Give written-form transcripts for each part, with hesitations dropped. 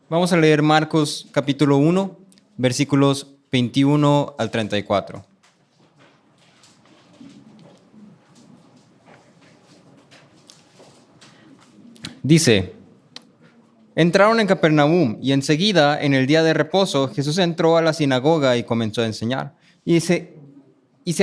Vamos a leer Marcos capítulo 1, versículos 21 al 34. Dice: entraron en Capernaum y enseguida, en el día de reposo, Jesús entró a la sinagoga y comenzó a enseñar. Y se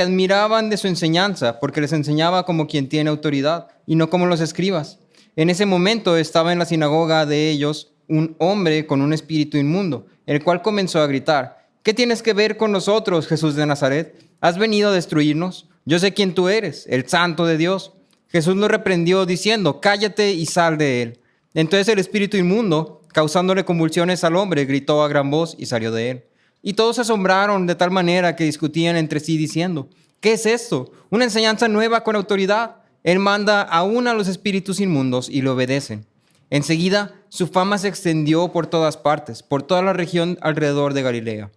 admiraban de su enseñanza, porque les enseñaba como quien tiene autoridad y no como los escribas. En ese momento estaba en la sinagoga de ellos un hombre con un espíritu inmundo, el cual comenzó a gritar: ¿qué tienes que ver con nosotros, Jesús de Nazaret? ¿Has venido a destruirnos? Yo sé quién tú eres, el Santo de Dios. Jesús lo reprendió diciendo: cállate y sal de él. Entonces el espíritu inmundo, causándole convulsiones al hombre, gritó a gran voz y salió de él. Y todos se asombraron de tal manera que discutían entre sí diciendo: ¿qué es esto? Una enseñanza nueva con autoridad. Él manda aún a los espíritus inmundos y le obedecen. Enseguida su fama se extendió por todas partes, por toda la región alrededor de Galilea.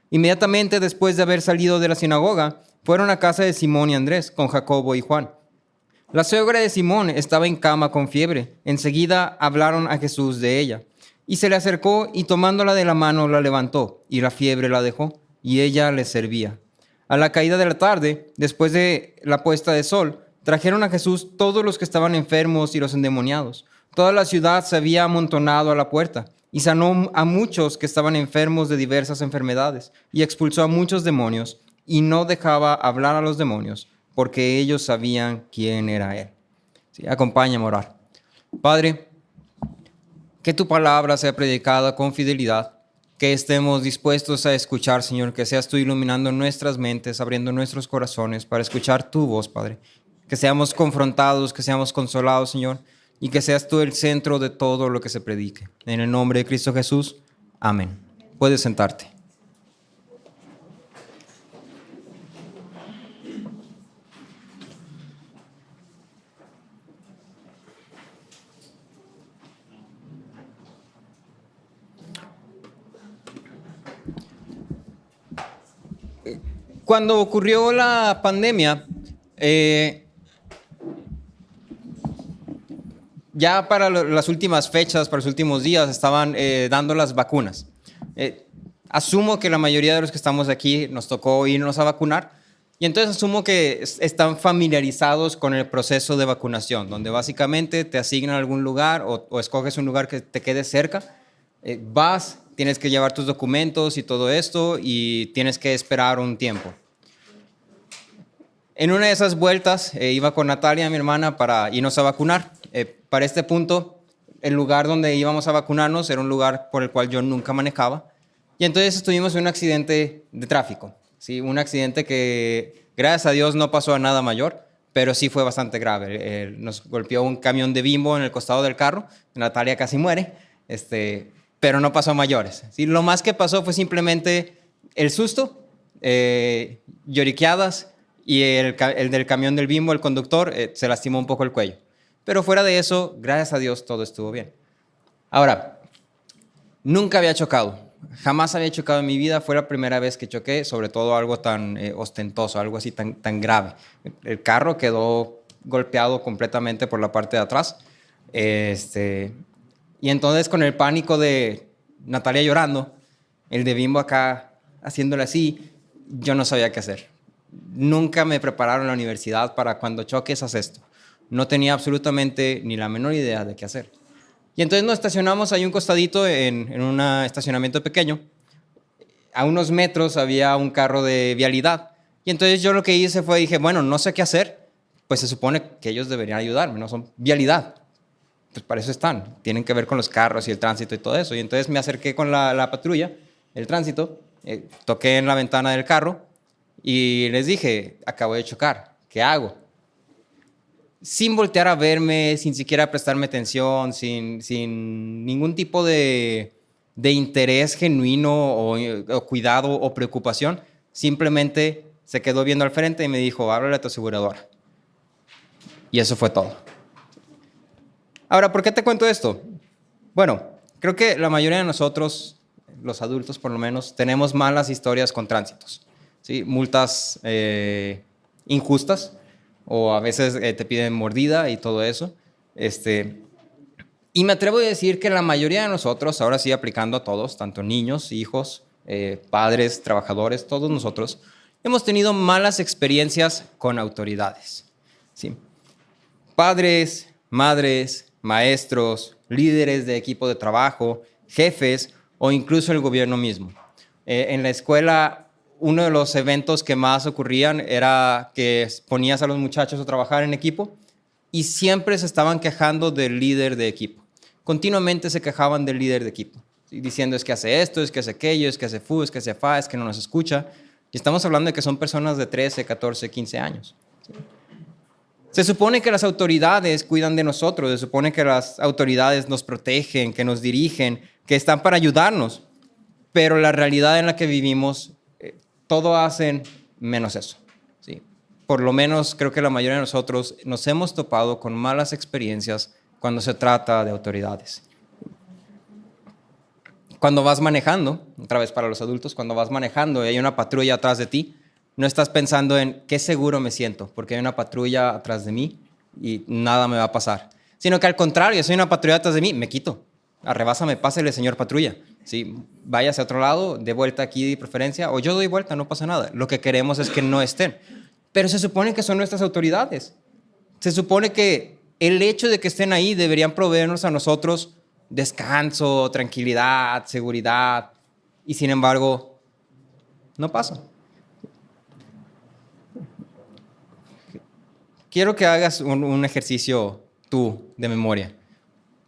Inmediatamente después de haber salido de la sinagoga, fueron a casa de Simón y Andrés con Jacobo y Juan. La suegra de Simón estaba en cama con fiebre. Enseguida hablaron a Jesús de ella. Y se le acercó y tomándola de la mano la levantó, y la fiebre la dejó, y ella le servía. A la caída de la tarde, después de la puesta de sol, trajeron a Jesús todos los que estaban enfermos y los endemoniados. Toda la ciudad se había amontonado a la puerta, y sanó a muchos que estaban enfermos de diversas enfermedades, y expulsó a muchos demonios, y no dejaba hablar a los demonios, porque ellos sabían quién era Él. Sí, acompáñame a orar. Padre, que tu palabra sea predicada con fidelidad, que estemos dispuestos a escuchar, Señor, que seas tú iluminando nuestras mentes, abriendo nuestros corazones para escuchar tu voz, Padre. Que seamos confrontados, que seamos consolados, Señor, y que seas tú el centro de todo lo que se predique. En el nombre de Cristo Jesús, amén. Puedes sentarte. Cuando ocurrió la pandemia, ya para las últimas fechas, para los últimos días, estaban dando las vacunas. Asumo que la mayoría de los que estamos aquí nos tocó irnos a vacunar, y entonces asumo que están familiarizados con el proceso de vacunación, donde básicamente te asignan algún lugar o escoges un lugar que te quede cerca, vas, tienes que llevar tus documentos y todo esto, y tienes que esperar un tiempo. En una de esas vueltas iba con Natalia, mi hermana, para irnos a vacunar. Para este punto, el lugar donde íbamos a vacunarnos era un lugar por el cual yo nunca manejaba. Y entonces tuvimos un accidente de tráfico. ¿Sí? Un accidente que, gracias a Dios, no pasó a nada mayor, pero sí fue bastante grave. Nos golpeó un camión de Bimbo en el costado del carro. Natalia casi muere, pero no pasó a mayores. ¿Sí? Lo más que pasó fue simplemente el susto, lloriqueadas, y el del camión del Bimbo, el conductor, se lastimó un poco el cuello. Pero fuera de eso, gracias a Dios, todo estuvo bien. Ahora, nunca había chocado. Jamás había chocado en mi vida. Fue la primera vez que choqué, sobre todo algo tan ostentoso, algo así tan grave. El carro quedó golpeado completamente por la parte de atrás. Y entonces, con el pánico de Natalia llorando, el de Bimbo acá haciéndole así, yo no sabía qué hacer. Nunca me prepararon en la universidad para cuando choques, haz esto. No tenía absolutamente ni la menor idea de qué hacer. Y entonces nos estacionamos ahí un costadito en un estacionamiento pequeño. A unos metros había un carro de vialidad. Y entonces yo lo que hice fue, dije, bueno, no sé qué hacer. Pues se supone que ellos deberían ayudarme, ¿no? Son vialidad. Pues para eso están. Tienen que ver con los carros y el tránsito y todo eso. Y entonces me acerqué con la patrulla, el tránsito, toqué en la ventana del carro y les dije, acabo de chocar, ¿qué hago? Sin voltear a verme, sin siquiera prestarme atención, sin ningún tipo de interés genuino o cuidado o preocupación, simplemente se quedó viendo al frente y me dijo, háblale a tu aseguradora. Y eso fue todo. Ahora, ¿por qué te cuento esto? Bueno, creo que la mayoría de nosotros, los adultos por lo menos, tenemos malas historias con tránsitos. ¿Sí? Multas y a veces te piden mordida y todo eso. Y me atrevo a decir que la mayoría de nosotros, ahora sí aplicando a todos, tanto niños, hijos, padres, trabajadores, todos nosotros, hemos tenido malas experiencias con autoridades. ¿Sí? Padres, madres, maestros, líderes de equipo de trabajo, jefes o incluso el gobierno mismo. En la escuela, uno de los eventos que más ocurrían era que ponías a los muchachos a trabajar en equipo y siempre se estaban quejando del líder de equipo. Continuamente se quejaban del líder de equipo, ¿sí? Diciendo es que hace esto, es que hace aquello, es que hace fu, es que hace fa, es que no nos escucha. Y estamos hablando de que son personas de 13, 14, 15 años. ¿Sí? Se supone que las autoridades cuidan de nosotros, se supone que las autoridades nos protegen, que nos dirigen, que están para ayudarnos, pero la realidad en la que vivimos, todo hacen menos eso. ¿Sí? Por lo menos creo que la mayoría de nosotros nos hemos topado con malas experiencias cuando se trata de autoridades. Cuando vas manejando, otra vez para los adultos, cuando vas manejando y hay una patrulla atrás de ti, no estás pensando en qué seguro me siento, porque hay una patrulla atrás de mí y nada me va a pasar. Sino que al contrario, si hay una patrulla atrás de mí, me quito. Arrebásame, pásele, señor patrulla. ¿Sí? Vaya hacia otro lado, dé vuelta aquí de preferencia, o yo doy vuelta, no pasa nada. Lo que queremos es que no estén. Pero se supone que son nuestras autoridades. Se supone que el hecho de que estén ahí deberían proveernos a nosotros descanso, tranquilidad, seguridad. Y sin embargo, no pasa. Quiero que hagas un ejercicio tú de memoria.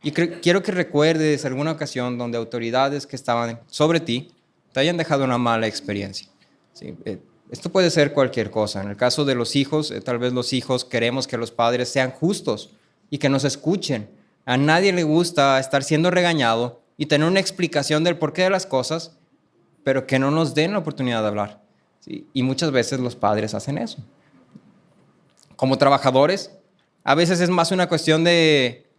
Y quiero que recuerdes alguna ocasión donde autoridades que estaban sobre ti te hayan dejado una mala experiencia. ¿Sí? Esto puede ser cualquier cosa. En el caso de los hijos, tal vez los hijos queremos que los padres sean justos y que nos escuchen. A nadie le gusta estar siendo regañado y tener una explicación del porqué de las cosas, pero que no nos den la oportunidad de hablar. ¿Sí? Y muchas veces los padres hacen eso. Como trabajadores, a veces es más una cuestión de,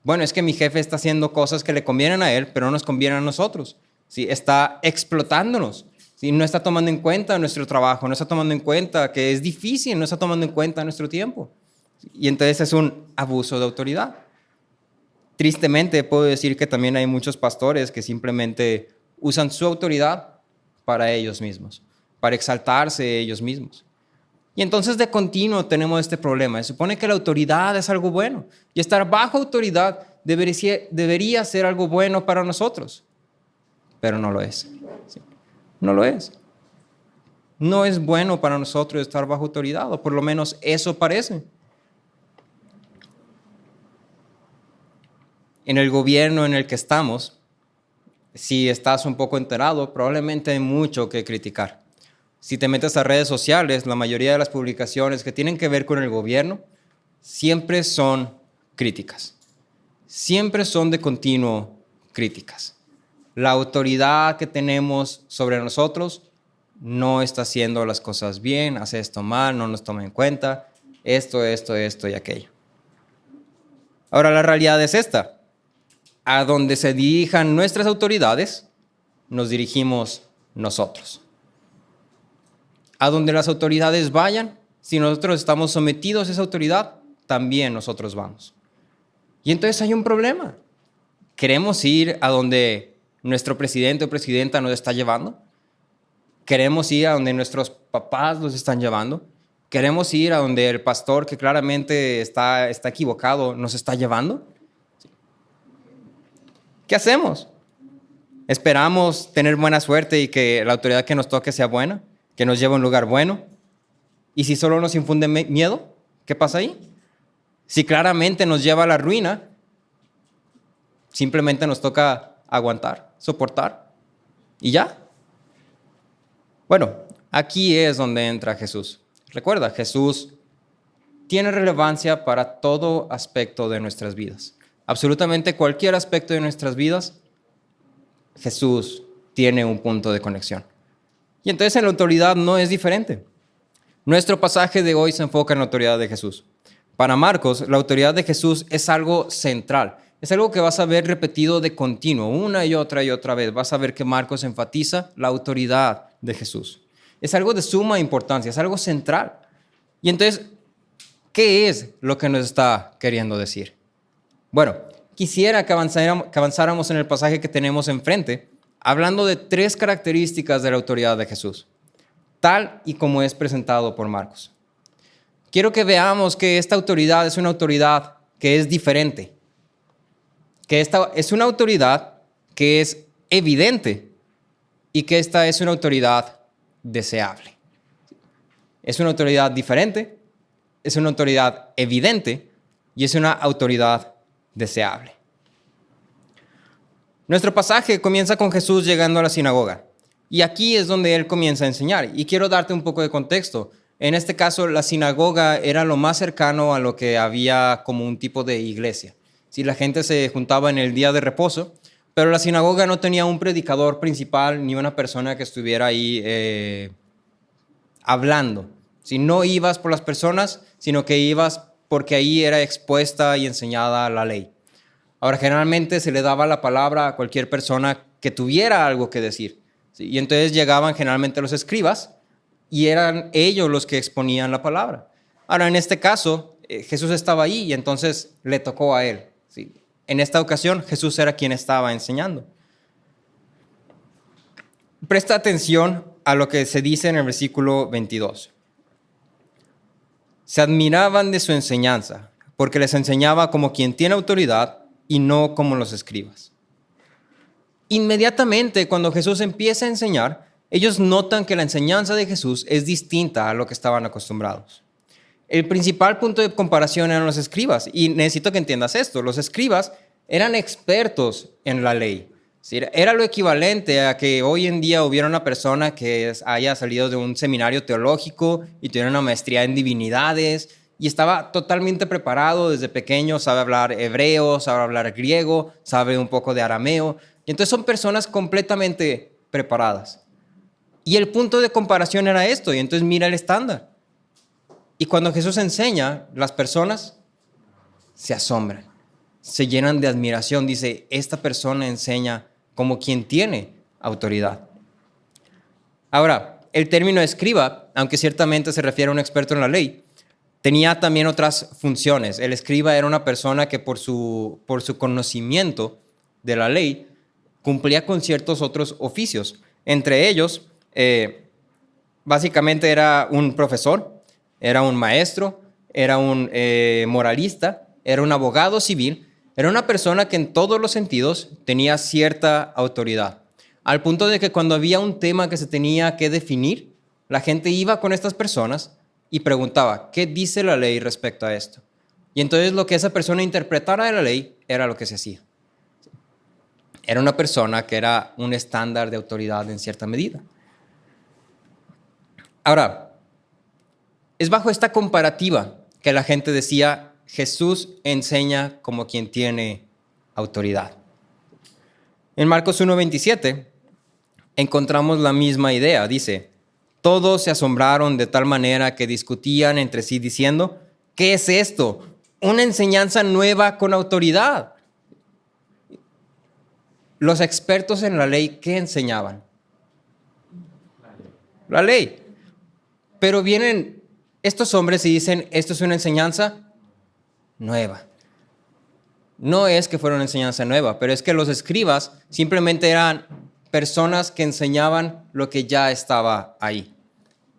bueno, es que mi jefe está haciendo cosas que le convienen a él, pero no nos convienen a nosotros. ¿Sí? Está explotándonos. ¿Sí? No está tomando en cuenta nuestro trabajo, no está tomando en cuenta que es difícil, no está tomando en cuenta nuestro tiempo. ¿Sí? Y entonces es un abuso de autoridad. Tristemente, puedo decir que también hay muchos pastores que simplemente usan su autoridad para ellos mismos, para exaltarse ellos mismos. Y entonces de continuo tenemos este problema. Se supone que la autoridad es algo bueno y estar bajo autoridad debería ser algo bueno para nosotros, pero no lo es. ¿Sí? No lo es. No es bueno para nosotros estar bajo autoridad, o por lo menos eso parece. En el gobierno en el que estamos, si estás un poco enterado, probablemente hay mucho que criticar. Si te metes a redes sociales, la mayoría de las publicaciones que tienen que ver con el gobierno siempre son críticas. Siempre son de continuo críticas. La autoridad que tenemos sobre nosotros no está haciendo las cosas bien, hace esto mal, no nos toma en cuenta, esto y aquello. Ahora la realidad es esta. A donde se dirijan nuestras autoridades, nos dirigimos nosotros. A donde las autoridades vayan, si nosotros estamos sometidos a esa autoridad, también nosotros vamos. Y entonces hay un problema. ¿Queremos ir a donde nuestro presidente o presidenta nos está llevando? ¿Queremos ir a donde nuestros papás nos están llevando? ¿Queremos ir a donde el pastor que claramente está equivocado nos está llevando? ¿Qué hacemos? ¿Esperamos tener buena suerte y que la autoridad que nos toque sea buena? ¿Que nos lleve a un lugar bueno? ¿Y si solo nos infunde miedo? ¿Qué pasa ahí? Si claramente nos lleva a la ruina, simplemente nos toca aguantar, soportar y ya. Bueno, aquí es donde entra Jesús. Recuerda, Jesús tiene relevancia para todo aspecto de nuestras vidas. Absolutamente cualquier aspecto de nuestras vidas, Jesús tiene un punto de conexión. Y entonces en la autoridad no es diferente. Nuestro pasaje de hoy se enfoca en la autoridad de Jesús. Para Marcos, la autoridad de Jesús es algo central. Es algo que vas a ver repetido de continuo, una y otra vez. Vas a ver que Marcos enfatiza la autoridad de Jesús. Es algo de suma importancia, es algo central. Y entonces, ¿qué es lo que nos está queriendo decir? Bueno, quisiera que avanzáramos en el pasaje que tenemos enfrente, hablando de 3 características de la autoridad de Jesús, tal y como es presentado por Marcos. Quiero que veamos que esta autoridad es una autoridad que es diferente, que esta es una autoridad que es evidente y que esta es una autoridad deseable. Es una autoridad diferente, es una autoridad evidente y es una autoridad deseable. Nuestro pasaje comienza con Jesús llegando a la sinagoga y aquí es donde él comienza a enseñar y quiero darte un poco de contexto. En este caso, la sinagoga era lo más cercano a lo que había como un tipo de iglesia. Si la gente se juntaba en el día de reposo, pero la sinagoga no tenía un predicador principal ni una persona que estuviera ahí hablando. Si no ibas por las personas, sino que ibas porque ahí era expuesta y enseñada la ley. Ahora, generalmente se le daba la palabra a cualquier persona que tuviera algo que decir, ¿sí? Y entonces llegaban generalmente los escribas y eran ellos los que exponían la palabra. Ahora, en este caso, Jesús estaba ahí y entonces le tocó a él, ¿sí? En esta ocasión, Jesús era quien estaba enseñando. Presta atención a lo que se dice en el versículo 22. Se admiraban de su enseñanza, porque les enseñaba como quien tiene autoridad y no como los escribas. Inmediatamente, cuando Jesús empieza a enseñar, ellos notan que la enseñanza de Jesús es distinta a lo que estaban acostumbrados. El principal punto de comparación eran los escribas, y necesito que entiendas esto. Los escribas eran expertos en la ley. ¿Sí? Era lo equivalente a que hoy en día hubiera una persona que haya salido de un seminario teológico y tuviera una maestría en divinidades y estaba totalmente preparado desde pequeño, sabe hablar hebreo, sabe hablar griego, sabe un poco de arameo. Y entonces son personas completamente preparadas. Y el punto de comparación era esto, y entonces mira el estándar. Y cuando Jesús enseña, las personas se asombran, se llenan de admiración. Dice, esta persona enseña como quien tiene autoridad. Ahora, el término escriba, aunque ciertamente se refiere a un experto en la ley, tenía también otras funciones. El escriba era una persona que por su conocimiento de la ley cumplía con ciertos otros oficios. Entre ellos, básicamente era un profesor, era un maestro, era un moralista, era un abogado civil, era una persona que en todos los sentidos tenía cierta autoridad. Al punto de que cuando había un tema que se tenía que definir, la gente iba con estas personas y preguntaba, ¿qué dice la ley respecto a esto? Y entonces lo que esa persona interpretara de la ley era lo que se hacía. Era una persona que era un estándar de autoridad en cierta medida. Ahora, es bajo esta comparativa que la gente decía, Jesús enseña como quien tiene autoridad. En Marcos 1:27 encontramos la misma idea. Dice, todos se asombraron de tal manera que discutían entre sí diciendo, ¿qué es esto? Una enseñanza nueva con autoridad. Los expertos en la ley, ¿qué enseñaban? La ley. Pero vienen estos hombres y dicen, esto es una enseñanza nueva. No es que fuera una enseñanza nueva, pero es que los escribas simplemente eran personas que enseñaban lo que ya estaba ahí.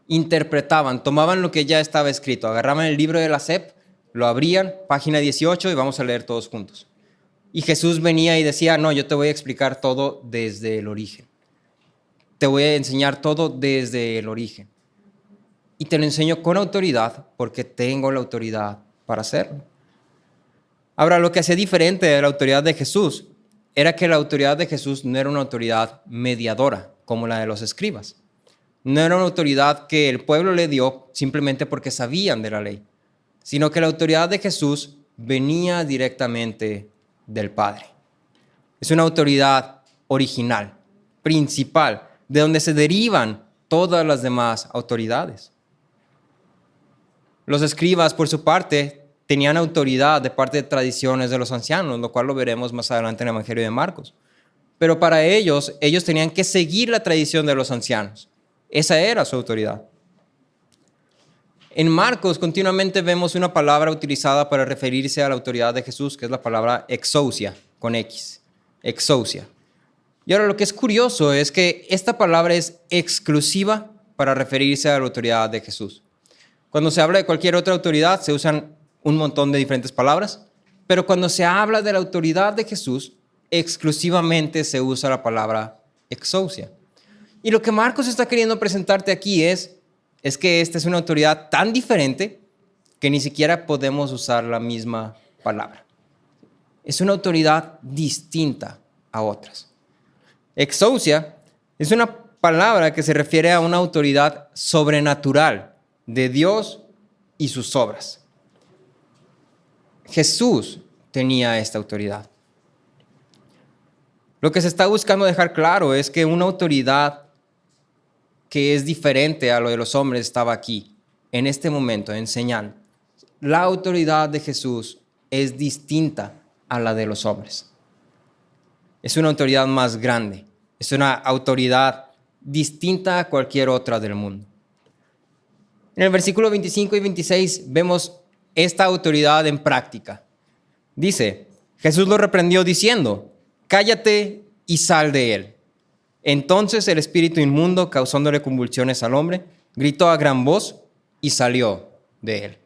Interpretaban, tomaban lo que ya estaba escrito, agarraban el libro de la SEP, lo abrían, página 18 y vamos a leer todos juntos. Y Jesús venía y decía, no, yo te voy a explicar todo desde el origen. Te voy a enseñar todo desde el origen. Y te lo enseño con autoridad porque tengo la autoridad para hacerlo. Ahora, lo que hacía diferente de la autoridad de Jesús era que la autoridad de Jesús no era una autoridad mediadora como la de los escribas. No era una autoridad que el pueblo le dio simplemente porque sabían de la ley, sino que la autoridad de Jesús venía directamente del Padre. Es una autoridad original, principal, de donde se derivan todas las demás autoridades. Los escribas, por su parte, tenían autoridad de parte de tradiciones de los ancianos, lo cual lo veremos más adelante en el Evangelio de Marcos. Pero para ellos tenían que seguir la tradición de los ancianos. Esa era su autoridad. En Marcos continuamente vemos una palabra utilizada para referirse a la autoridad de Jesús, que es la palabra exousia, con X, exousia. Y ahora lo que es curioso es que esta palabra es exclusiva para referirse a la autoridad de Jesús. Cuando se habla de cualquier otra autoridad se usan un montón de diferentes palabras, pero cuando se habla de la autoridad de Jesús, exclusivamente se usa la palabra exousia. Y lo que Marcos está queriendo presentarte aquí es que esta es una autoridad tan diferente que ni siquiera podemos usar la misma palabra. Es una autoridad distinta a otras. Exousia es una palabra que se refiere a una autoridad sobrenatural de Dios y sus obras. Jesús tenía esta autoridad. Lo que se está buscando dejar claro es que una autoridad que es diferente a lo de los hombres estaba aquí, en este momento, enseñando. La autoridad de Jesús es distinta a la de los hombres. Es una autoridad más grande, es una autoridad distinta a cualquier otra del mundo. En el versículo 25 y 26 vemos esta autoridad en práctica. Dice, Jesús lo reprendió diciendo, cállate y sal de él. Entonces el espíritu inmundo, causándole convulsiones al hombre, gritó a gran voz y salió de él.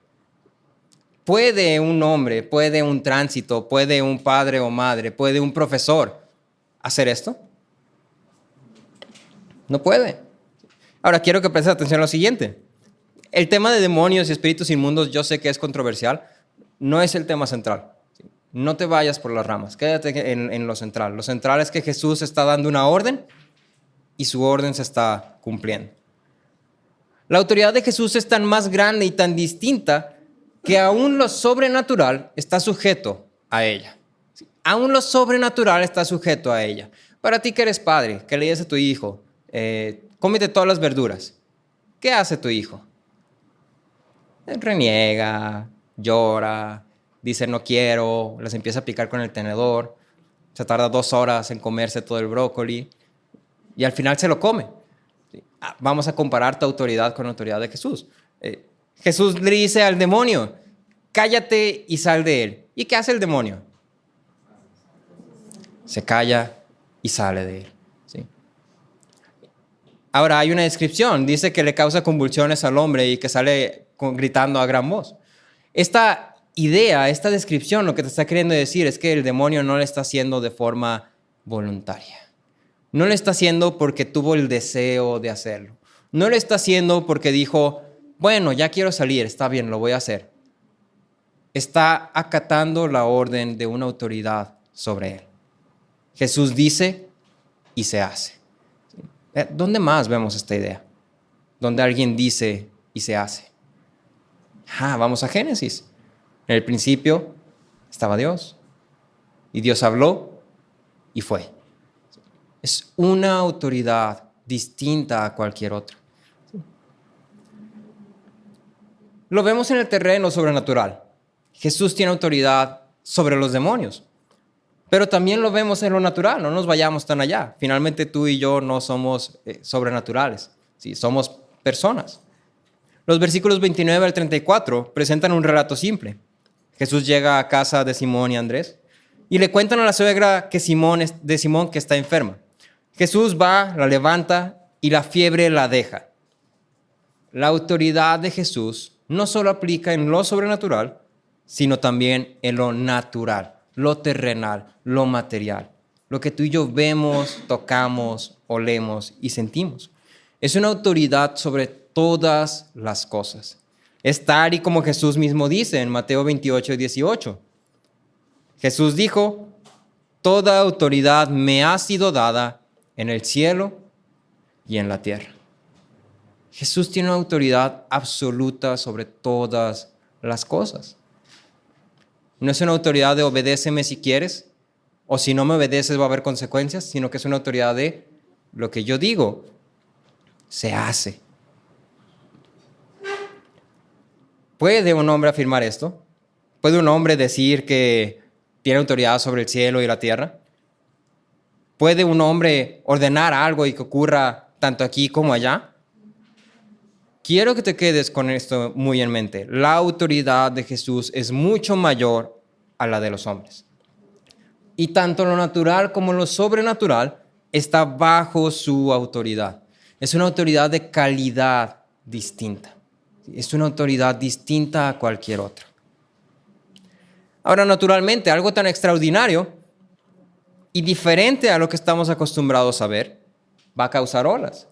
¿Puede un hombre, puede un tránsito, puede un padre o madre, puede un profesor hacer esto? No puede. Ahora quiero que prestes atención a lo siguiente. El tema de demonios y espíritus inmundos, yo sé que es controversial, no es el tema central. No te vayas por las ramas, quédate en lo central. Lo central es que Jesús está dando una orden y su orden se está cumpliendo. La autoridad de Jesús es tan más grande y tan distinta que aún lo sobrenatural está sujeto a ella. Aún lo sobrenatural está sujeto a ella. Para ti que eres padre, que le dices a tu hijo, cómete todas las verduras. ¿Qué hace tu hijo? Reniega, llora, dice no quiero, les empieza a picar con el tenedor, se tarda 2 horas en comerse todo el brócoli y al final se lo come. Vamos a comparar tu autoridad con la autoridad de Jesús. Jesús le dice al demonio, cállate y sal de él. ¿Y qué hace el demonio? Se calla y sale de él. ¿Sí? Ahora hay una descripción, dice que le causa convulsiones al hombre y que sale gritando a gran voz. Esta idea, esta descripción, lo que te está queriendo decir es que el demonio no lo está haciendo de forma voluntaria. No lo está haciendo porque tuvo el deseo de hacerlo. No lo está haciendo porque dijo, bueno, ya quiero salir, está bien, lo voy a hacer. Está acatando la orden de una autoridad sobre él. Jesús dice y se hace. ¿Dónde más vemos esta idea? Donde alguien dice y se hace. Vamos a Génesis. En el principio estaba Dios y Dios habló y fue. Es una autoridad distinta a cualquier otra. Lo vemos en el terreno sobrenatural. Jesús tiene autoridad sobre los demonios, pero también lo vemos en lo natural. No nos vayamos tan allá. Finalmente tú y yo no somos sobrenaturales, ¿sí? Somos personas. Los versículos 29 al 34 presentan un relato simple. Jesús llega a casa de Simón y Andrés y le cuentan a la suegra de Simón que está enferma. Jesús va, la levanta y la fiebre la deja. La autoridad de Jesús no solo aplica en lo sobrenatural, sino también en lo natural, lo terrenal, lo material, lo que tú y yo vemos, tocamos, olemos y sentimos. Es una autoridad sobre todas las cosas. Es tal y como Jesús mismo dice en Mateo 28 y 18. Jesús dijo, toda autoridad me ha sido dada en el cielo y en la tierra. Jesús tiene una autoridad absoluta sobre todas las cosas. No es una autoridad de obedéceme si quieres, o si no me obedeces va a haber consecuencias, sino que es una autoridad de lo que yo digo, se hace. ¿Puede un hombre afirmar esto? ¿Puede un hombre decir que tiene autoridad sobre el cielo y la tierra? ¿Puede un hombre ordenar algo y que ocurra tanto aquí como allá? Quiero que te quedes con esto muy en mente. La autoridad de Jesús es mucho mayor a la de los hombres. Y tanto lo natural como lo sobrenatural está bajo su autoridad. Es una autoridad de calidad distinta. Es una autoridad distinta a cualquier otra. Ahora, naturalmente, algo tan extraordinario y diferente a lo que estamos acostumbrados a ver va a causar olas.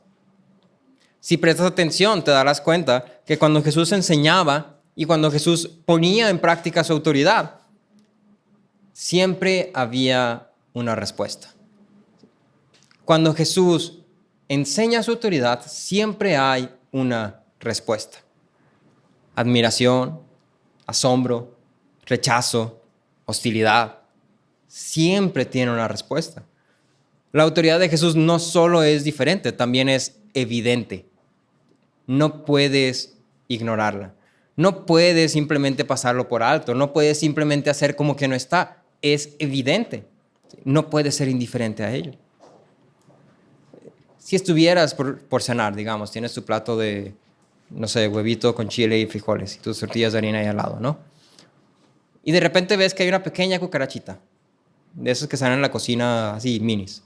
Si prestas atención, te darás cuenta que cuando Jesús enseñaba y cuando Jesús ponía en práctica su autoridad, siempre había una respuesta. Cuando Jesús enseña su autoridad, siempre hay una respuesta. Admiración, asombro, rechazo, hostilidad. Siempre tiene una respuesta. La autoridad de Jesús no solo es diferente, también es evidente. No puedes ignorarla. No puedes simplemente pasarlo por alto. No puedes simplemente hacer como que no está. Es evidente. No puedes ser indiferente a ello. Si estuvieras por cenar, digamos, tienes tu plato de, no sé, huevito con chile y frijoles y tus tortillas de harina ahí al lado, ¿no? Y de repente ves que hay una pequeña cucarachita, de esos que salen en la cocina así, minis,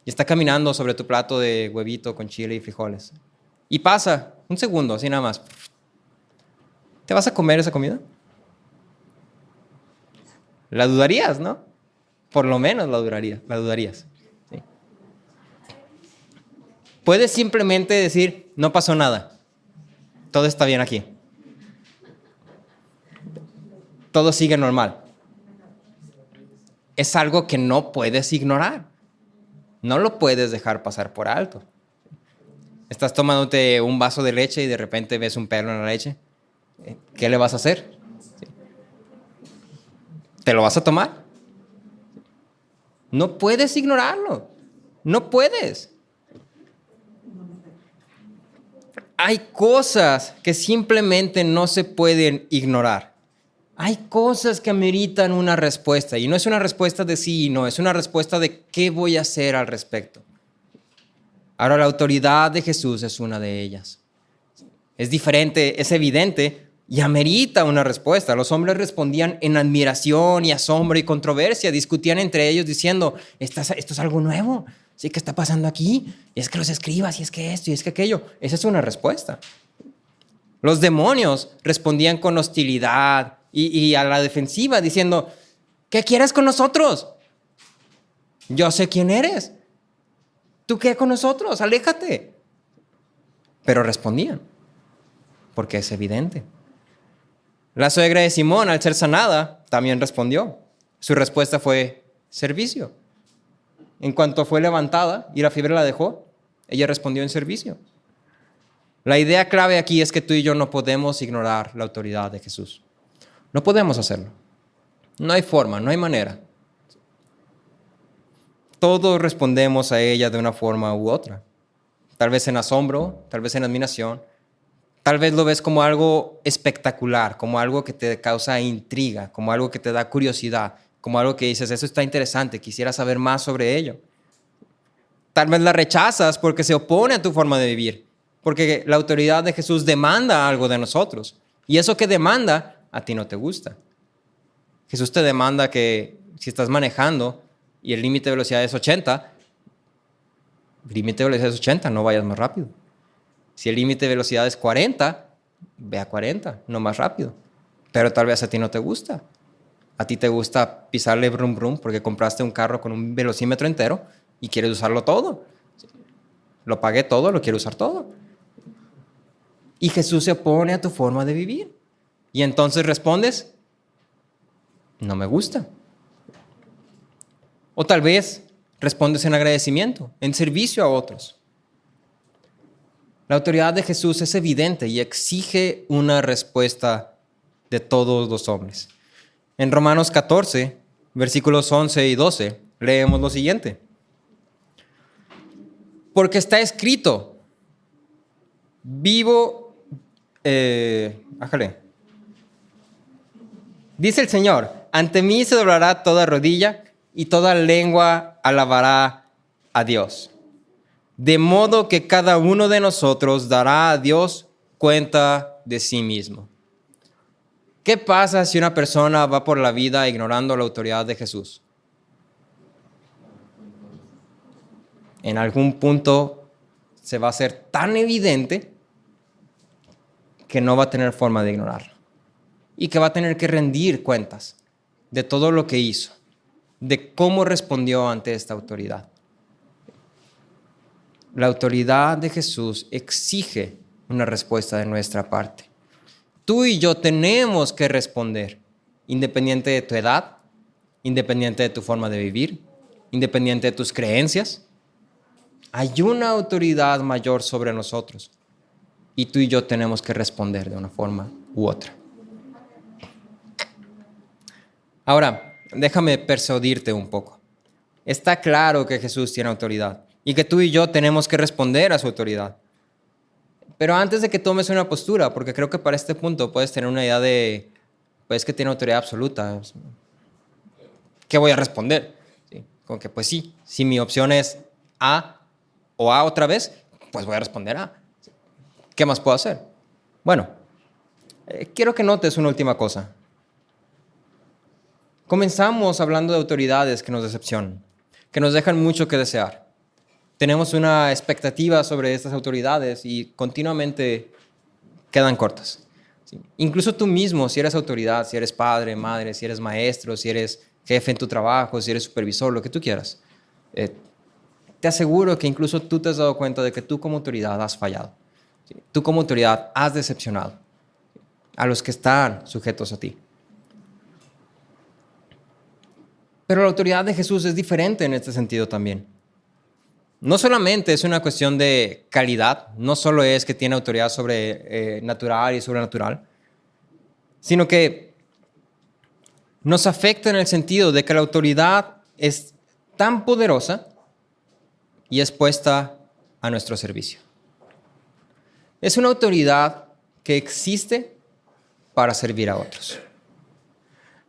y está caminando sobre tu plato de huevito con chile y frijoles. Y pasa un segundo, así nada más. ¿Te vas a comer esa comida? La dudarías, ¿no? Por lo menos la dudarías. ¿Sí? Puedes simplemente decir, no pasó nada. Todo está bien aquí. Todo sigue normal. Es algo que no puedes ignorar. No lo puedes dejar pasar por alto. Estás tomándote un vaso de leche y de repente ves un pelo en la leche. ¿Qué le vas a hacer? ¿Te lo vas a tomar? No puedes ignorarlo. No puedes. Hay cosas que simplemente no se pueden ignorar. Hay cosas que ameritan una respuesta. Y no es una respuesta de sí y no, es una respuesta de qué voy a hacer al respecto. Ahora, la autoridad de Jesús es una de ellas. Es diferente, es evidente y amerita una respuesta. Los hombres respondían en admiración y asombro y controversia. Discutían entre ellos diciendo, esto es algo nuevo. ¿Sí? ¿Qué está pasando aquí? Y es que los escribas, y es que esto, y es que aquello. Esa es una respuesta. Los demonios respondían con hostilidad y a la defensiva diciendo, ¿qué quieres con nosotros? Yo sé quién eres. ¿Tú qué con nosotros? Aléjate. Pero respondían, porque es evidente. La suegra de Simón, al ser sanada, también respondió. Su respuesta fue servicio. En cuanto fue levantada y la fiebre la dejó, ella respondió en servicio. La idea clave aquí es que tú y yo no podemos ignorar la autoridad de Jesús. No podemos hacerlo. No hay forma, no hay manera. Todos respondemos a ella de una forma u otra. Tal vez en asombro, tal vez en admiración. Tal vez lo ves como algo espectacular, como algo que te causa intriga, como algo que te da curiosidad, como algo que dices, eso está interesante, quisiera saber más sobre ello. Tal vez la rechazas porque se opone a tu forma de vivir, porque la autoridad de Jesús demanda algo de nosotros. Y eso que demanda, a ti no te gusta. Jesús te demanda que si estás manejando y el límite de velocidad es 80, límite de velocidad es 80, no vayas más rápido. Si el límite de velocidad es 40, ve a 40, no más rápido. Pero tal vez a ti no te gusta. A ti te gusta pisarle brum brum porque compraste un carro con un velocímetro entero y quieres usarlo todo. Lo pagué todo, lo quiero usar todo. Y Jesús se opone a tu forma de vivir. Y entonces respondes, no me gusta. O tal vez respondes en agradecimiento, en servicio a otros. La autoridad de Jesús es evidente y exige una respuesta de todos los hombres. En Romanos 14, versículos 11 y 12, leemos lo siguiente. Porque está escrito, dice el Señor, ante mí se doblará toda rodilla y toda lengua alabará a Dios. De modo que cada uno de nosotros dará a Dios cuenta de sí mismo. ¿Qué pasa si una persona va por la vida ignorando la autoridad de Jesús? En algún punto se va a hacer tan evidente que no va a tener forma de ignorarlo. Y que va a tener que rendir cuentas de todo lo que hizo, de cómo respondió ante esta autoridad. La autoridad de Jesús exige una respuesta de nuestra parte. Tú y yo tenemos que responder, independiente de tu edad, independiente de tu forma de vivir, independiente de tus creencias. Hay una autoridad mayor sobre nosotros y tú y yo tenemos que responder de una forma u otra. Ahora, déjame persuadirte un poco. Está claro que Jesús tiene autoridad y que tú y yo tenemos que responder a su autoridad. Pero antes de que tomes una postura, porque creo que para este punto puedes tener una idea de, pues que tiene autoridad absoluta. ¿Qué voy a responder? ¿Sí? Como que, pues sí, si mi opción es A o A otra vez, pues voy a responder A. ¿Qué más puedo hacer? Bueno, quiero que notes una última cosa. Comenzamos hablando de autoridades que nos decepcionan, que nos dejan mucho que desear. Tenemos una expectativa sobre estas autoridades y continuamente quedan cortas. ¿Sí? Incluso tú mismo, si eres autoridad, si eres padre, madre, si eres maestro, si eres jefe en tu trabajo, si eres supervisor, lo que tú quieras, te aseguro que incluso tú te has dado cuenta de que tú como autoridad has fallado. ¿Sí? Tú como autoridad has decepcionado a los que están sujetos a ti. Pero la autoridad de Jesús es diferente en este sentido también. No solamente es una cuestión de calidad, no solo es que tiene autoridad sobre natural y sobrenatural, sino que nos afecta en el sentido de que la autoridad es tan poderosa y es puesta a nuestro servicio. Es una autoridad que existe para servir a otros.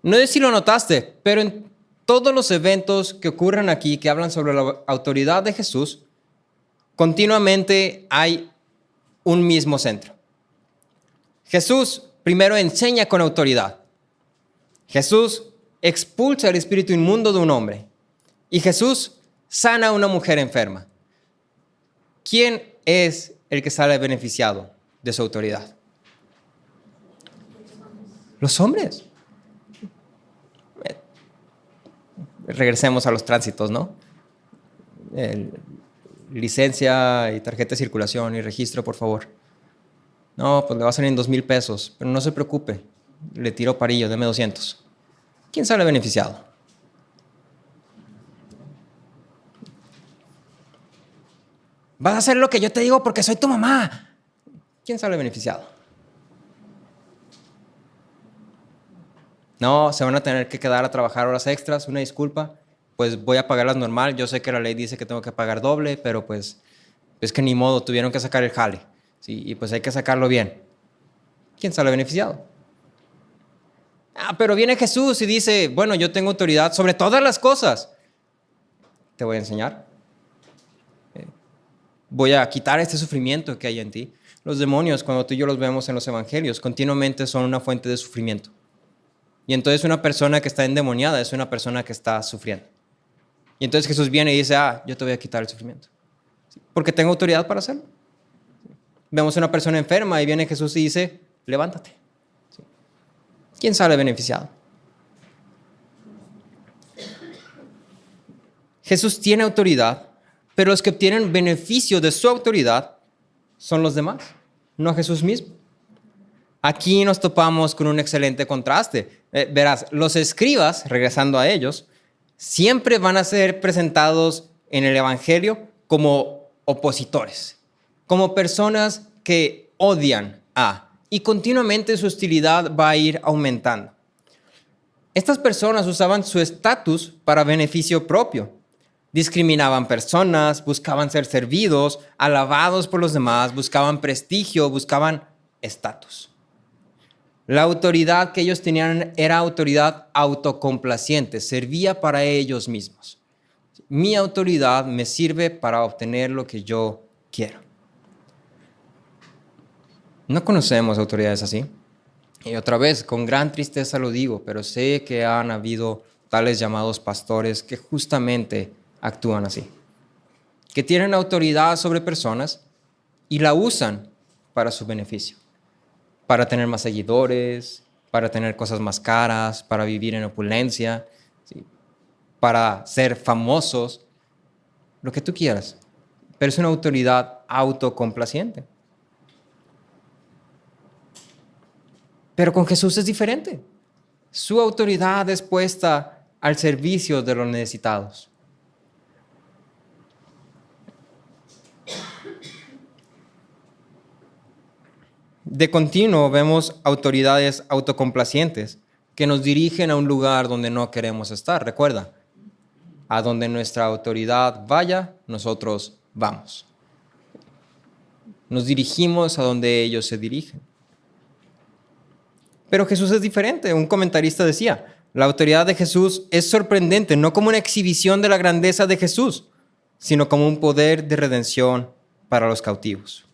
No sé si lo notaste, pero en todos los eventos que ocurren aquí, que hablan sobre la autoridad de Jesús, continuamente hay un mismo centro. Jesús primero enseña con autoridad. Jesús expulsa el espíritu inmundo de un hombre. Y Jesús sana a una mujer enferma. ¿Quién es el que sale beneficiado de su autoridad? Los hombres. Regresemos a los tránsitos, ¿no? Licencia y tarjeta de circulación y registro, por favor. No, pues le va a salir en 2,000 pesos, pero no se preocupe, le tiro parillo, deme 200. ¿Quién sale beneficiado? Vas a hacer lo que yo te digo porque soy tu mamá. ¿Quién sale beneficiado? No, se van a tener que quedar a trabajar horas extras, una disculpa, pues voy a pagarlas normal. Yo sé que la ley dice que tengo que pagar doble, pero pues es que ni modo, tuvieron que sacar el jale, ¿sí? Y pues hay que sacarlo bien. ¿Quién sale beneficiado? Pero viene Jesús y dice, bueno, yo tengo autoridad sobre todas las cosas. Te voy a enseñar. Voy a quitar este sufrimiento que hay en ti. Los demonios, cuando tú y yo los vemos en los evangelios, continuamente son una fuente de sufrimiento. Y entonces una persona que está endemoniada es una persona que está sufriendo. Y entonces Jesús viene y dice, yo te voy a quitar el sufrimiento. Porque tengo autoridad para hacerlo. Vemos una persona enferma y viene Jesús y dice, levántate. ¿Quién sale beneficiado? Jesús tiene autoridad, pero los que obtienen beneficio de su autoridad son los demás, no Jesús mismo. Aquí nos topamos con un excelente contraste. Verás, los escribas, regresando a ellos, siempre van a ser presentados en el Evangelio como opositores, como personas que odian y continuamente su hostilidad va a ir aumentando. Estas personas usaban su estatus para beneficio propio. Discriminaban personas, buscaban ser servidos, alabados por los demás, buscaban prestigio, buscaban estatus. La autoridad que ellos tenían era autoridad autocomplaciente, servía para ellos mismos. Mi autoridad me sirve para obtener lo que yo quiero. No conocemos autoridades así. Y otra vez, con gran tristeza lo digo, pero sé que han habido tales llamados pastores que justamente actúan así. Que tienen autoridad sobre personas y la usan para su beneficio. Para tener más seguidores, para tener cosas más caras, para vivir en opulencia, ¿sí? Para ser famosos, lo que tú quieras. Pero es una autoridad autocomplaciente. Pero con Jesús es diferente. Su autoridad es puesta al servicio de los necesitados. De continuo vemos autoridades autocomplacientes que nos dirigen a un lugar donde no queremos estar. Recuerda, a donde nuestra autoridad vaya, nosotros vamos. Nos dirigimos a donde ellos se dirigen. Pero Jesús es diferente. Un comentarista decía, la autoridad de Jesús es sorprendente, no como una exhibición de la grandeza de Jesús, sino como un poder de redención para los cautivos.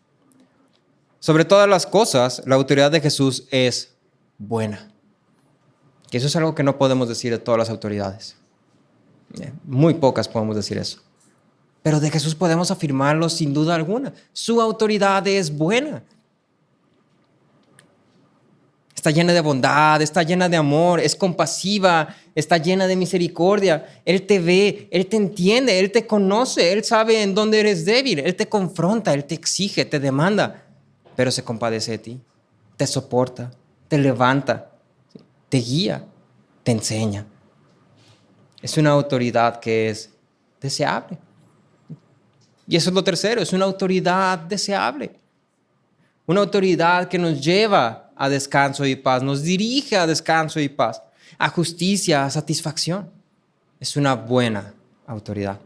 Sobre todas las cosas, la autoridad de Jesús es buena. Que eso es algo que no podemos decir de todas las autoridades. Muy pocas podemos decir eso. Pero de Jesús podemos afirmarlo sin duda alguna. Su autoridad es buena. Está llena de bondad, está llena de amor, es compasiva, está llena de misericordia. Él te ve, Él te entiende, Él te conoce, Él sabe en dónde eres débil, Él te confronta, Él te exige, te demanda, pero se compadece de ti, te soporta, te levanta, te guía, te enseña. Es una autoridad que es deseable. Y eso es lo tercero, es una autoridad deseable. Una autoridad que nos lleva a descanso y paz, nos dirige a descanso y paz, a justicia, a satisfacción. Es una buena autoridad.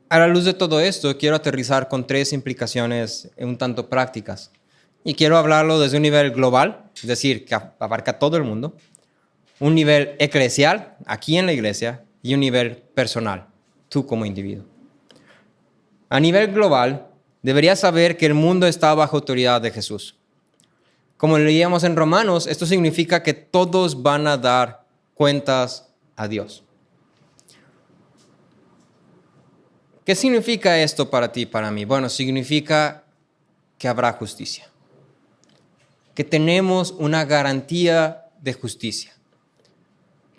A la luz de todo esto, quiero aterrizar con 3 implicaciones un tanto prácticas. Y quiero hablarlo desde un nivel global, es decir, que abarca todo el mundo, un nivel eclesial, aquí en la iglesia, y un nivel personal, tú como individuo. A nivel global, deberías saber que el mundo está bajo autoridad de Jesús. Como leíamos en Romanos, esto significa que todos van a dar cuentas a Dios. ¿Qué significa esto para ti y para mí? Bueno, significa que habrá justicia. Que tenemos una garantía de justicia.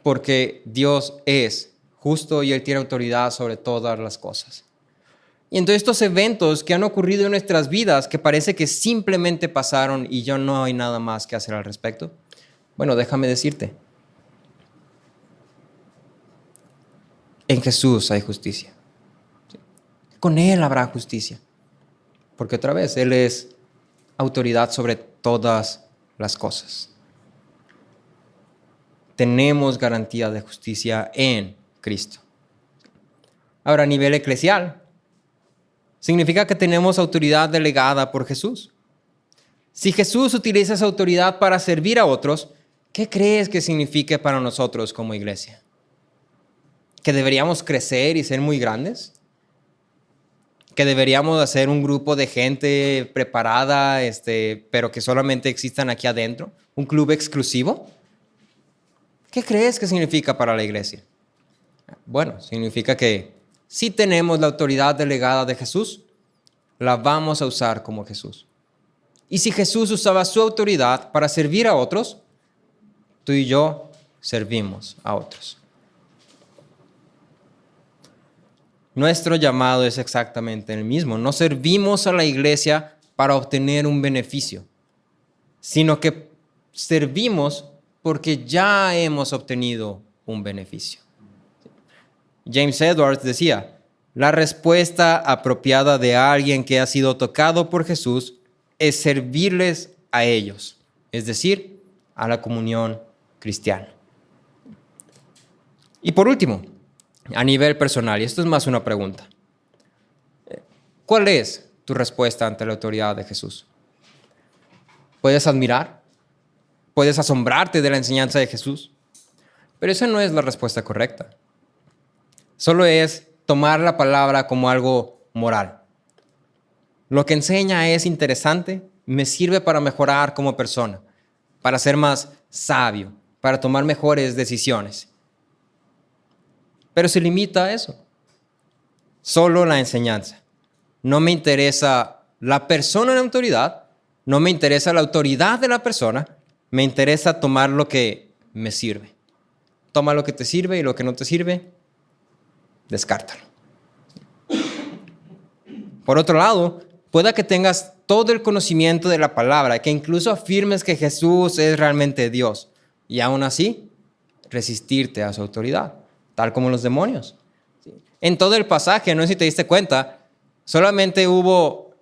Porque Dios es justo y Él tiene autoridad sobre todas las cosas. Y entonces estos eventos que han ocurrido en nuestras vidas, que parece que simplemente pasaron y ya no hay nada más que hacer al respecto, bueno, déjame decirte, en Jesús hay justicia. Con Él habrá justicia. Porque otra vez, Él es autoridad sobre todas las cosas. Tenemos garantía de justicia en Cristo. Ahora, a nivel eclesial, significa que tenemos autoridad delegada por Jesús. Si Jesús utiliza esa autoridad para servir a otros, ¿qué crees que signifique para nosotros como iglesia? ¿Que deberíamos crecer y ser muy grandes? ¿Que deberíamos hacer un grupo de gente preparada, pero que solamente existan aquí adentro? ¿Un club exclusivo? ¿Qué crees que significa para la iglesia? Bueno, significa que si tenemos la autoridad delegada de Jesús, la vamos a usar como Jesús. Y si Jesús usaba su autoridad para servir a otros, tú y yo servimos a otros. Nuestro llamado es exactamente el mismo. No servimos a la iglesia para obtener un beneficio, sino que servimos porque ya hemos obtenido un beneficio. James Edwards decía, la respuesta apropiada de alguien que ha sido tocado por Jesús es servirles a ellos, es decir, a la comunión cristiana. Y por último, a nivel personal, y esto es más una pregunta, ¿cuál es tu respuesta ante la autoridad de Jesús? ¿Puedes admirar? ¿Puedes asombrarte de la enseñanza de Jesús? Pero esa no es la respuesta correcta. Solo es tomar la palabra como algo moral. Lo que enseña es interesante, me sirve para mejorar como persona, para ser más sabio, para tomar mejores decisiones. Pero se limita a eso. Solo la enseñanza. No me interesa la persona en autoridad, no me interesa la autoridad de la persona, me interesa tomar lo que me sirve. Toma lo que te sirve y lo que no te sirve, descártalo. Por otro lado, pueda que tengas todo el conocimiento de la palabra, que incluso afirmes que Jesús es realmente Dios, y aún así resistirte a su autoridad, tal como los demonios. En todo el pasaje, no sé si te diste cuenta, solamente hubo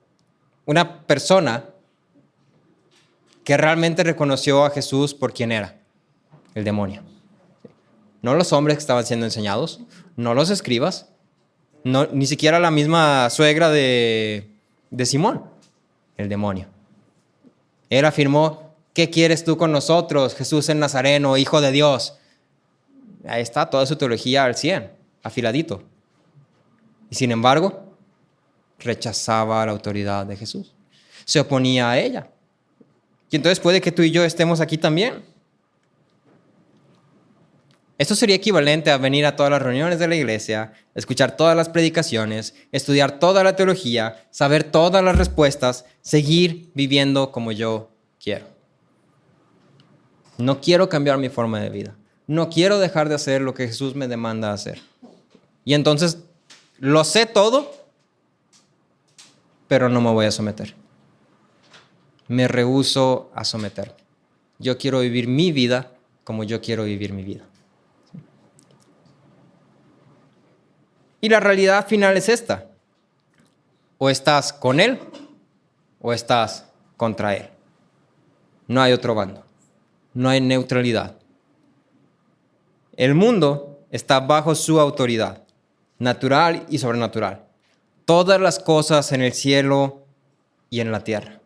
una persona que realmente reconoció a Jesús por quien era, el demonio. No los hombres que estaban siendo enseñados, no los escribas, ni siquiera la misma suegra de Simón, el demonio. Él afirmó, ¿qué quieres tú con nosotros, Jesús el Nazareno, Hijo de Dios? Ahí está toda su teología al 100, afiladito. Y sin embargo, rechazaba la autoridad de Jesús. Se oponía a ella. Y entonces puede que tú y yo estemos aquí también. Esto sería equivalente a venir a todas las reuniones de la iglesia, escuchar todas las predicaciones, estudiar toda la teología, saber todas las respuestas, seguir viviendo como yo quiero. No quiero cambiar mi forma de vida. No quiero dejar de hacer lo que Jesús me demanda hacer. Y entonces lo sé todo, pero no me voy a someter. Me rehúso a someterme. Yo quiero vivir mi vida como yo quiero vivir mi vida. Y la realidad final es esta. O estás con Él o estás contra Él. No hay otro bando. No hay neutralidad. El mundo está bajo su autoridad, natural y sobrenatural. Todas las cosas en el cielo y en la tierra.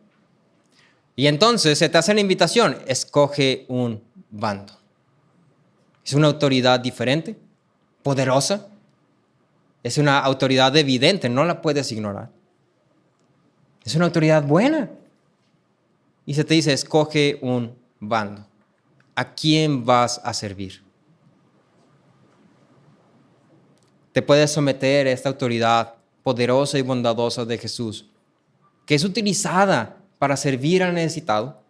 Y entonces se te hace la invitación, escoge un bando. Es una autoridad diferente, poderosa. Es una autoridad evidente, no la puedes ignorar. Es una autoridad buena. Y se te dice, escoge un bando. ¿A quién vas a servir? Te puedes someter a esta autoridad poderosa y bondadosa de Jesús, que es utilizada para servir al necesitado,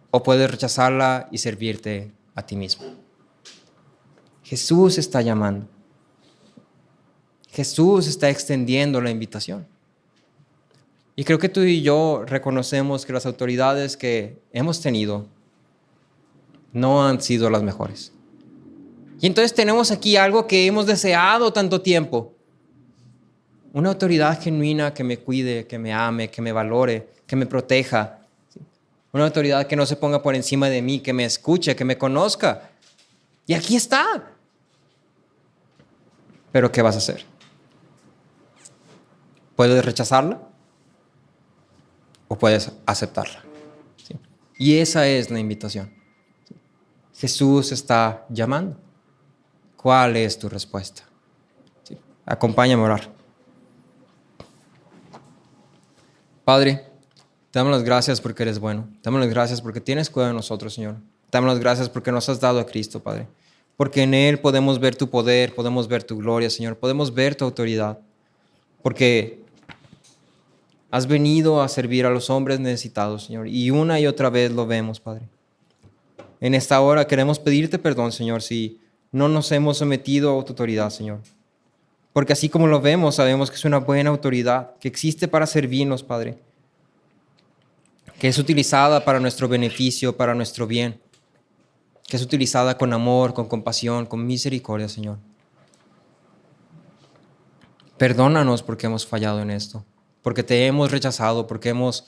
o puedes rechazarla y servirte a ti mismo. Jesús está llamando. Jesús está extendiendo la invitación. Y creo que tú y yo reconocemos que las autoridades que hemos tenido no han sido las mejores. Y entonces tenemos aquí algo que hemos deseado tanto tiempo. Una autoridad genuina que me cuide, que me ame, que me valore, que me proteja. Una autoridad que no se ponga por encima de mí, que me escuche, que me conozca. Y aquí está. Pero ¿qué vas a hacer? ¿Puedes rechazarla? ¿O puedes aceptarla? ¿Sí? Y esa es la invitación. ¿Sí? Jesús está llamando. ¿Cuál es tu respuesta? ¿Sí? Acompáñame a orar. Padre, te damos las gracias porque eres bueno. Te damos las gracias porque tienes cuidado de nosotros, Señor. Te damos las gracias porque nos has dado a Cristo, Padre. Porque en Él podemos ver tu poder, podemos ver tu gloria, Señor. Podemos ver tu autoridad. Porque has venido a servir a los hombres necesitados, Señor. Y una y otra vez lo vemos, Padre. En esta hora queremos pedirte perdón, Señor, si no nos hemos sometido a tu autoridad, Señor. Porque así como lo vemos, sabemos que es una buena autoridad, que existe para servirnos, Padre. Que es utilizada para nuestro beneficio, para nuestro bien. Que es utilizada con amor, con compasión, con misericordia, Señor. Perdónanos porque hemos fallado en esto. Porque te hemos rechazado, porque hemos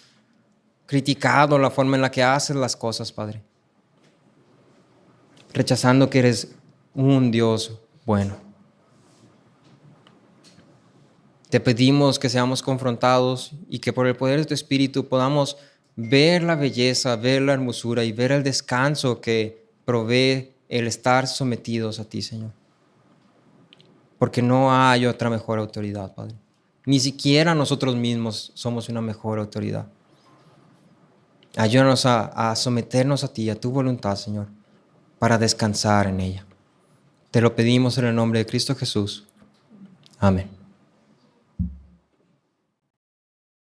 criticado la forma en la que haces las cosas, Padre. Rechazando que eres un Dios bueno. Te pedimos que seamos confrontados y que por el poder de tu Espíritu podamos ver la belleza, ver la hermosura y ver el descanso que provee el estar sometidos a ti, Señor. Porque no hay otra mejor autoridad, Padre. Ni siquiera nosotros mismos somos una mejor autoridad. Ayúdanos a someternos a ti, a tu voluntad, Señor, para descansar en ella. Te lo pedimos en el nombre de Cristo Jesús. Amén.